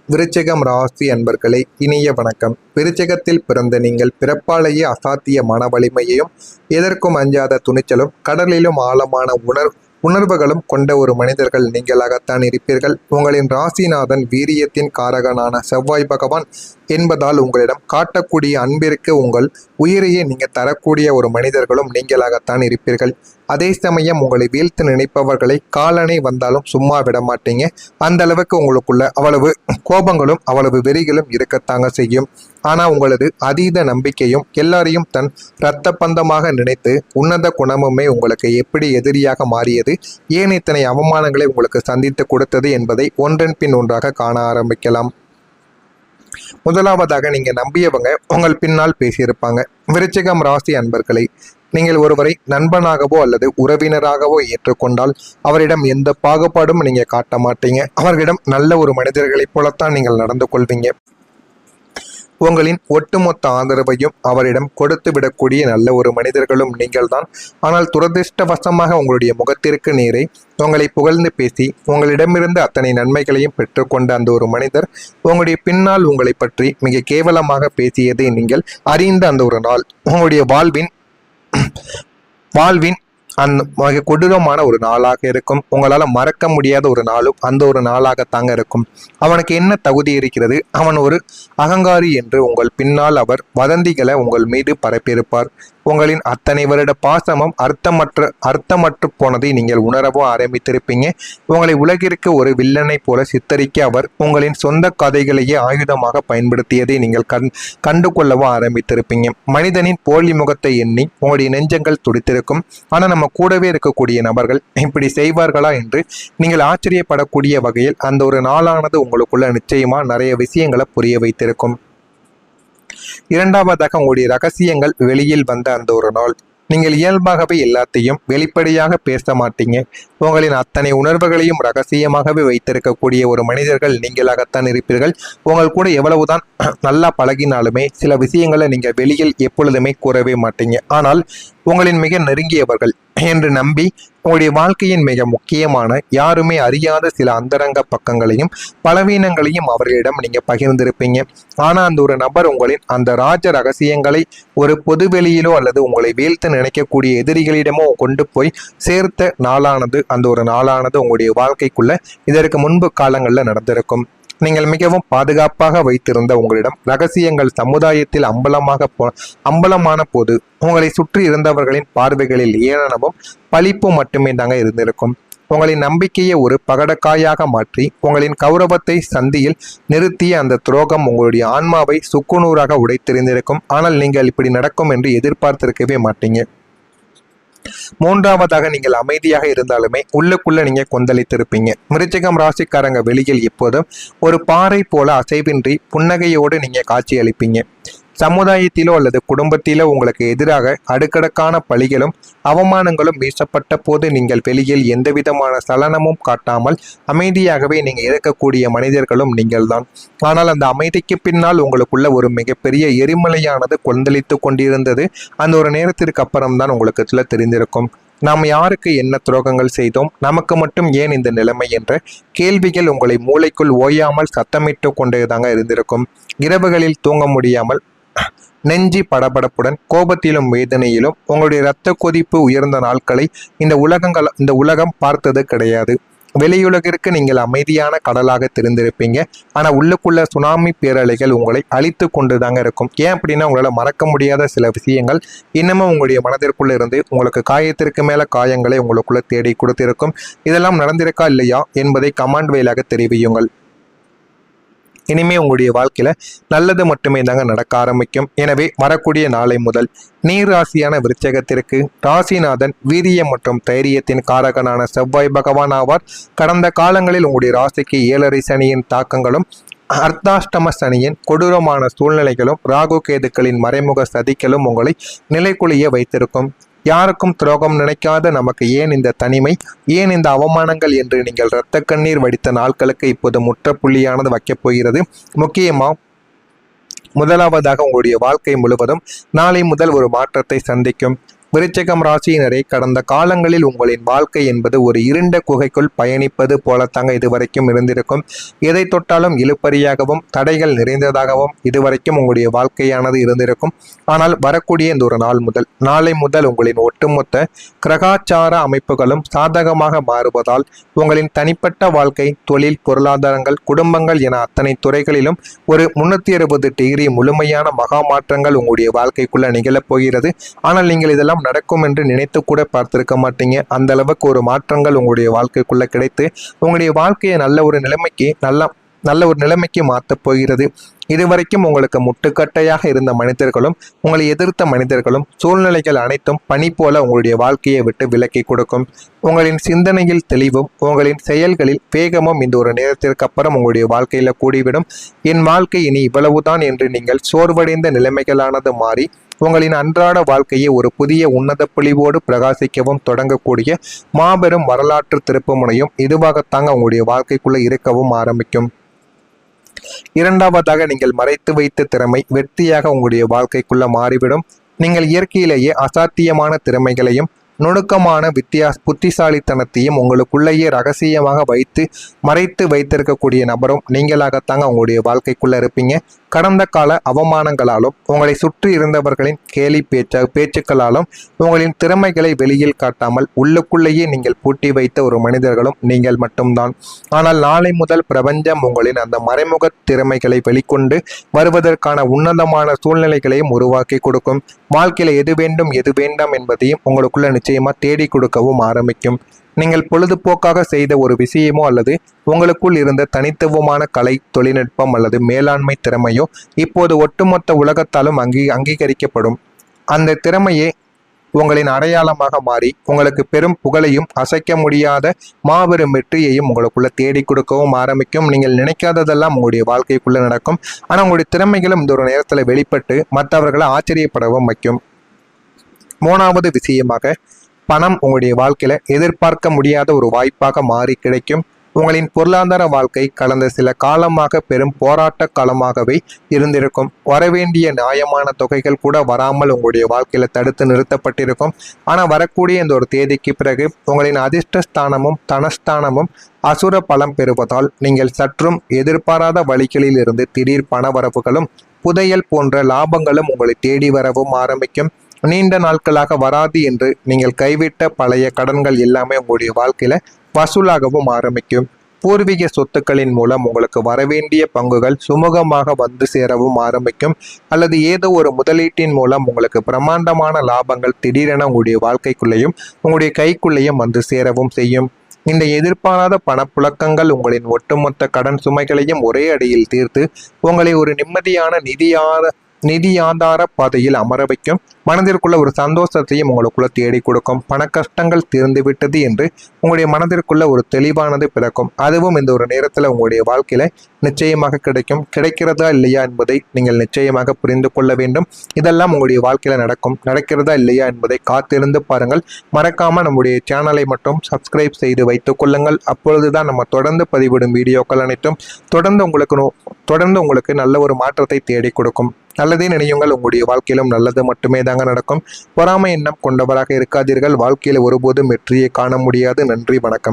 விருச்சிகம் ராசி அன்பர்களே, இனிய வணக்கம். விருச்சிகத்தில் பிறந்த நீங்கள் பிறப்பாலேயே அசாத்திய மன வலிமையையும் எதற்கும் அஞ்சாத துணிச்சலும் கடலிலும் ஆழமான உணர்வுகளும் கொண்ட ஒரு மனிதர்கள் நீங்களாகத்தான் இருப்பீர்கள். உங்களின் ராசிநாதன் வீரியத்தின் காரகனான செவ்வாய் பகவான் என்பதால் உங்களிடம் காட்டக்கூடிய அன்பிற்கு உங்கள் உயிரையே நீங்க தரக்கூடிய ஒரு மனிதர்களும் நீங்களாகத்தான் இருப்பீர்கள். அதே சமயம் உங்களை வீழ்த்து நினைப்பவர்களை காலனை வந்தாலும் சும்மா விட மாட்டீங்க. அந்த அளவுக்கு உங்களுக்குள்ள அவ்வளவு கோபங்களும் அவ்வளவு வெறிகளும் இருக்கத்தாங்க செய்யும். ஆனா உங்களது அதீத நம்பிக்கையும் எல்லாரையும் தன் இரத்த பந்தமாக நினைத்து உன்னத குணமுமே உங்களுக்கு எப்படி எதிரியாக மாறியது, ஏன் இத்தனை அவமானங்களை உங்களுக்கு சந்தித்து கொடுத்தது என்பதை ஒன்றன் பின் ஒன்றாக காண ஆரம்பிக்கலாம். முதலாவதாக நீங்க நம்பியவங்க உங்கள் பின்னால் பேசியிருப்பாங்க. விருச்சிகம் ராசி அன்பர்களை, நீங்கள் ஒருவரை நண்பனாகவோ அல்லது உறவினராகவோ ஏற்றுக்கொண்டால் அவரிடம் எந்த பாகுபாடும் நீங்க காட்ட மாட்டீங்க. அவர்களிடம் நல்ல ஒரு மனிதர்களைப் போலத்தான் நீங்கள் நடந்து கொள்வீங்க. உங்களின் ஒட்டுமொத்த ஆதரவையும் அவரிடம் கொடுத்து விடக்கூடிய நல்ல ஒரு மனிதர்களும் நீங்கள்தான். ஆனால் துரதிருஷ்டவசமாக உங்களுடைய முகத்திற்கு நேரே உங்களை புகழ்ந்து பேசி உங்களிடமிருந்து அத்தனை நன்மைகளையும் பெற்றுக்கொண்ட அந்த ஒரு மனிதர் உங்களுடைய பின்னால் உங்களை பற்றி மிக கேவலமாக பேசியதை நீங்கள் அறிந்த அந்த ஒரு நாள் உங்களுடைய வாழ்வின் அந்த மிக கொடூரமான ஒரு நாளாக இருக்கும். உங்களால் மறக்க முடியாத ஒரு நாளும் அந்த ஒரு நாளாகத்தாங்க இருக்கும். அவனுக்கு என்ன தகுதி இருக்கிறது, அவன் ஒரு அகங்காரி என்று உங்கள் பின்னால் அவர் வதந்திகளை உங்கள் மீது பரப்பியிருப்பார். உங்களின் அத்தனை வருட பாசமும் அர்த்தமற்று போனதை நீங்கள் உணரவும் ஆரம்பித்திருப்பீங்க. உங்களை உலகிற்கு ஒரு வில்லனை போல சித்தரிக்க அவர் உங்களின் சொந்த கதைகளையே ஆயுதமாக பயன்படுத்தியதை நீங்கள் கண்டு கொள்ளவும் ஆரம்பித்திருப்பீங்க. மனிதனின் போலி முகத்தை எண்ணி உங்களுடைய நெஞ்சங்கள் துடித்திருக்கும். ஆனால் நம்ம கூடவே இருக்கக்கூடிய நபர்கள் இப்படி செய்வார்களா என்று நீங்கள் ஆச்சரியப்படக்கூடிய வகையில் அந்த ஒரு நாளானது உங்களுக்குள்ள நிச்சயமா நிறைய விஷயங்களை புரிய வைத்திருக்கும். இரண்டாவதாக உங்களுடைய ரகசியங்கள் வெளியில் வந்த அந்த ஒரு நாள். நீங்கள் இயல்பாகவே எல்லாத்தையும் வெளிப்படையாக பேச மாட்டீங்க. உங்களின் அத்தனை உணர்வுகளையும் ரகசியமாகவே வைத்திருக்கக்கூடிய ஒரு மனிதர்கள் நீங்களாகத்தான் இருப்பீர்கள். உங்கள் கூட எவ்வளவுதான் நல்லா பழகினாலுமே சில விஷயங்களை நீங்கள் வெளியில் எப்பொழுதுமே கூறவே மாட்டீங்க. ஆனால் உங்களின் மிக நெருங்கியவர்கள் என்று நம்பி உங்களுடைய வாழ்க்கையின் மிக முக்கியமான யாருமே அறியாத சில அந்தரங்க பக்கங்களையும் பலவீனங்களையும் அவர்களிடம் நீங்க பகிர்ந்திருப்பீங்க. ஆனா அந்த ஒரு நபர் உங்களின் அந்த ராஜ ரகசியங்களை ஒரு பொதுவெளியிலோ அல்லது உங்களை வீழ்த்து நினைக்கக்கூடிய எதிரிகளிடமோ கொண்டு போய் சேர்த்த நாளானது அந்த ஒரு நாளானது உங்களுடைய வாழ்க்கைக்குள்ள இதற்கு முன்பு காலங்களில் நடந்திருக்கும். நீங்கள் மிகவும் பாதுகாப்பாக வைத்திருந்த உங்களிடம் ரகசியங்கள் சமுதாயத்தில் அம்பலமான போது உங்களை சுற்றி இருந்தவர்களின் பார்வைகளில் ஏளனமும் பழிப்பு மட்டுமே தாங்க இருந்திருக்கும். உங்களின் நம்பிக்கையை ஒரு பகடக்காயாக மாற்றி உங்களின் கௌரவத்தை சந்தியில் நிறுத்திய அந்த துரோகம் உங்களுடைய ஆன்மாவை சுக்குநூறாக உடைத்தெறிந்திருக்கும். ஆனால் நீங்கள் இப்படி நடக்கும் என்று எதிர்பார்த்திருக்கவே மாட்டீங்க. மூன்றாவதாக நீங்கள் அமைதியாக இருந்தாலுமே உள்ளுக்குள்ள நீங்க கொந்தளித்திருப்பீங்க. விருச்சிகம் ராசிக்காரங்க வெளியில் எப்போதும் ஒரு பாறை போல அசைவின்றி புன்னகையோடு நீங்க காட்சி அளிப்பீங்க. சமுதாயத்திலோ அல்லது குடும்பத்திலோ உங்களுக்கு எதிராக அடுக்கடுக்கான பழிகளும் அவமானங்களும் வீசப்பட்ட போது நீங்கள் வெளியில் எந்தவிதமான சலனமும் காட்டாமல் அமைதியாகவே நீங்க இருக்கக்கூடிய மனிதர்களும் நீங்கள்தான். ஆனால் அந்த அமைதிக்கு பின்னால் உங்களுக்குள்ள ஒரு மிகப்பெரிய எரிமலையானது கொந்தளித்து கொண்டிருந்தது. அந்த ஒரு நேரத்திற்கு அப்புறம்தான் உங்களுக்கு சில தெரிந்திருக்கும். நாம் யாருக்கு என்ன துரோகங்கள் செய்தோம், நமக்கு மட்டும் ஏன் இந்த நிலைமை என்ற கேள்விகள் உங்களை மூளைக்குள் ஓயாமல் சத்தமிட்டு கொண்டேதாங்க இருந்திருக்கும். இரவுகளில் தூங்க முடியாமல் நெஞ்சி படபடப்புடன் கோபத்திலும் வேதனையிலும் உங்களுடைய இரத்த கொதிப்பு உயர்ந்த நாட்களை இந்த உலகம் பார்த்தது கிடையாது. வெளியுலகிற்கு நீங்கள் அமைதியான கடலாக தெரிந்திருப்பீங்க. ஆனா உள்ளுக்குள்ள சுனாமி பேரலைகள் உங்களை அழித்து கொண்டு தாங்க இருக்கும். ஏன் அப்படின்னா உங்களால மறக்க முடியாத சில விஷயங்கள் இன்னமும் உங்களுடைய மனதிற்குள்ள இருந்து உங்களுக்கு காயத்திற்கு மேல காயங்களை உங்களுக்குள்ள தேடி கொடுத்திருக்கும். இதெல்லாம் நடந்திருக்கா இல்லையா என்பதை கமெண்ட் வாயிலாக தெரிவியுங்கள். இனிமே உங்களுடைய வாழ்க்கையில நல்லது மட்டுமே தாங்க நடக்க ஆரம்பிக்கும். எனவே வரக்கூடிய நாளை முதல் நீர் ராசியான விருச்சகத்திற்கு ராசிநாதன் வீரிய மற்றும் தைரியத்தின் காரகனான செவ்வாய் பகவான் ஆவார். கடந்த காலங்களில் உங்களுடைய ராசிக்கு 7.5 சனியின் தாக்கங்களும் அர்த்தாஷ்டம சனியின் கொடூரமான சூழ்நிலைகளும் ராகு கேதுக்களின் மறைமுக சதிகளும் உங்களை நிலைக்குலைய வைத்திருக்கும். யாருக்கும் துரோகம் நினைக்காத நமக்கு ஏன் இந்த தனிமை, ஏன் இந்த அவமானங்கள் என்று நீங்கள் இரத்த கண்ணீர் வடித்த நாட்களுக்கு இப்போது முற்றுப்புள்ளியானது வைக்கப் போகிறது. முக்கியமா முதலாவதாக உங்களுடைய வாழ்க்கை முழுவதும் நாளை முதல் ஒரு மாற்றத்தை சந்திக்கும். விருச்சிகம் ராசியினரை கடந்த காலங்களில் உங்களின் வாழ்க்கை என்பது ஒரு இருண்ட குகைக்குள் பயணிப்பது போலத்தாங்க இதுவரைக்கும் இருந்திருக்கும். எதை தொட்டாலும் இழுபறியாகவும் தடைகள் நிறைந்ததாகவும் இதுவரைக்கும் உங்களுடைய வாழ்க்கையானது இருந்திருக்கும். ஆனால் வரக்கூடிய இந்த ஒரு நாளை முதல் உங்களின் ஒட்டுமொத்த கிரகாச்சார அமைப்புகளும் சாதகமாக மாறுவதால் உங்களின் தனிப்பட்ட வாழ்க்கை, தொழில், பொருளாதாரங்கள், குடும்பங்கள் என அத்தனை துறைகளிலும் ஒரு 360 டிகிரி முழுமையான மகா மாற்றங்கள் உங்களுடைய வாழ்க்கைக்குள்ள நிகழப் போகிறது. ஆனால் நீங்கள் இதெல்லாம் நடக்கும் என்று நினைத்து கூட பார்த்திருக்க மாட்டீங்க. அந்த அளவுக்கு ஒரு மாற்றங்கள் உங்களுடைய வாழ்க்கைக்குள்ள கிடைத்து உங்களுடைய வாழ்க்கையை நல்ல ஒரு நிலைமைக்கு மாற்றப் போகிறது. இதுவரைக்கும் உங்களுக்கு முட்டுக்கட்டையாக இருந்த மனிதர்களும் உங்களை எதிர்த்த மனிதர்களும் சூழ்நிலைகள் அனைத்தும் பனி போல உங்களுடைய வாழ்க்கையை விட்டு விலக்கி கொடுக்கும். உங்களின் சிந்தனையில் தெளிவும் உங்களின் செயல்களில் வேகமும் இந்த ஒரு நேரத்திற்கு அப்புறம் உங்களுடைய வாழ்க்கையில கூடிவிடும். என் வாழ்க்கை இனி இவ்வளவுதான் என்று நீங்கள் சோர்வடைந்த நிலைமைகளானது மாறி உங்களின் அன்றாட வாழ்க்கையை ஒரு புதிய உன்னத பொலிவோடு பிரகாசிக்கவும் தொடங்கக்கூடிய மாபெரும் வரலாற்று திருப்பு முனையும் இதுவாகத்தாங்க உங்களுடைய வாழ்க்கைக்குள்ள இருக்கவும் ஆரம்பிக்கும். இரண்டாவதாக, நீங்கள் மறைத்து வைத்த திறமை வெற்றியாக உங்களுடைய வாழ்க்கைக்குள்ள மாறிவிடும். நீங்கள் இயற்கையிலேயே அசாத்தியமான திறமைகளையும் நுணுக்கமான புத்திசாலித்தனத்தையும் உங்களுக்குள்ளேயே ரகசியமாக மறைத்து வைத்திருக்கக்கூடிய நபரும் நீங்களாகத்தாங்க உங்களுடைய வாழ்க்கைக்குள்ள இருப்பீங்க. கடந்த கால அவமானங்களாலும் உங்களை சுற்றி இருந்தவர்களின் கேலி பேச்சுக்களாலும் உங்களின் திறமைகளை வெளியில் காட்டாமல் உள்ளுக்குள்ளேயே நீங்கள் பூட்டி வைத்த ஒரு மனிதர்களும் நீங்கள் மட்டும்தான். ஆனால் நாளை முதல் பிரபஞ்சம் உங்களின் அந்த மறைமுக திறமைகளை வெளிக்கொண்டு வருவதற்கான உன்னதமான சூழ்நிலைகளையும் உருவாக்கி கொடுக்கும். வாழ்க்கையில எது வேண்டும் எது வேண்டாம் என்பதையும் உங்களுக்குள்ள நிச்சயமா தேடி கொடுக்கவும் ஆரம்பிக்கும். நீங்கள் பொழுதுபோக்காக செய்த ஒரு விஷயமோ அல்லது உங்களுக்குள் இருந்த தனித்துவமான கலை, தொழில்நுட்பம் அல்லது மேலாண்மை திறமையோ இப்போது ஒட்டுமொத்த உலகத்தாலும் அங்கீகரிக்கப்படும். அந்த திறமையே உங்களின் அடையாளமாக மாறி உங்களுக்கு பெரும் புகழையும் அசைக்க முடியாத மாபெரும் வெற்றியையும் உங்களுக்குள்ள தேடி கொடுக்கவும் ஆரம்பிக்கும். நீங்கள் நினைக்காததெல்லாம் உங்களுடைய வாழ்க்கைக்குள்ள நடக்கும். ஆனால் உங்களுடைய திறமைகளும் இந்த ஒரு நேரத்தில் வெளிப்பட்டு மற்றவர்களை ஆச்சரியப்படவும் வைக்கும். மூணாவது விஷயமாக, பணம் உங்களுடைய வாழ்க்கையில எதிர்பார்க்க முடியாத ஒரு வாய்ப்பாக மாறி கிடைக்கும். உங்களின் பொருளாதார வாழ்க்கை கடந்த சில காலமாக பெரும் போராட்ட காலமாகவே இருந்திருக்கும். வரவேண்டிய நியாயமான தொகைகள் கூட வராமல் உங்களுடைய வாழ்க்கையில தடுத்து நிறுத்தப்பட்டிருக்கும். ஆனால் வரக்கூடிய இந்த ஒரு தேதிக்கு பிறகு உங்களின் அதிர்ஷ்டஸ்தானமும் தனஸ்தானமும் அசுர பலம் பெறுவதால் நீங்கள் சற்றும் எதிர்பாராத வழிகளில் இருந்து திடீர் பணவரவுகளும் புதையல் போன்ற லாபங்களும் உங்களை தேடி வரவும் ஆரம்பிக்கும். நீண்ட நாட்களாக வராது என்று நீங்கள் கைவிட்ட பழைய கடன்கள் எல்லாமே உங்களுடைய வாழ்க்கையில வசூலாகவும் ஆரம்பிக்கும். பூர்வீக சொத்துக்களின் மூலம் உங்களுக்கு வரவேண்டிய பங்குகள் சுமூகமாக வந்து சேரவும் ஆரம்பிக்கும். அல்லது ஏதோ ஒரு முதலீட்டின் மூலம் உங்களுக்கு பிரம்மாண்டமான லாபங்கள் திடீரென உங்களுடைய வாழ்க்கைக்குள்ளேயும் உங்களுடைய கைக்குள்ளேயும் வந்து சேரவும் செய்யும். இந்த எதிர்பாராத பணப்புழக்கங்கள் உங்களின் ஒட்டுமொத்த கடன் சுமைகளையும் ஒரே அடியில் தீர்த்து உங்களை ஒரு நிம்மதியான நிதி ஆதார பாதையில் அமர வைக்கும். மனதிற்குள்ள ஒரு சந்தோஷத்தையும் உங்களுக்குள்ள தேடி கொடுக்கும். பண கஷ்டங்கள் தீர்ந்து விட்டது என்று உங்களுடைய மனதிற்குள்ள ஒரு தெளிவானது பிறக்கும். அதுவும் இந்த ஒரு நேரத்தில் உங்களுடைய வாழ்க்கையில நிச்சயமாக கிடைக்கும். கிடைக்கிறதா இல்லையா என்பதை நீங்கள் நிச்சயமாக புரிந்து கொள்ள வேண்டும். இதெல்லாம் உங்களுடைய வாழ்க்கையில நடக்கிறதா இல்லையா என்பதை காத்திருந்து பாருங்கள். மறக்காம நம்முடைய சேனலை மட்டும் சப்ஸ்கிரைப் செய்து வைத்துக் கொள்ளுங்கள். அப்பொழுதுதான் நம்ம தொடர்ந்து பதிவிடும் வீடியோக்கள் அனைத்தும் தொடர்ந்து உங்களுக்கு நல்ல ஒரு மாற்றத்தை தேடி கொடுக்கும். நல்லதே நினையுங்கள். உங்களுடைய வாழ்க்கையிலும் நல்லது மட்டுமே தாங்க நடக்கும். பொறாமை எண்ணம் கொண்டவராக இருக்காதீர்கள். வாழ்க்கையில ஒருபோதும் வெற்றியை காண முடியாது. நன்றி, வணக்கம்.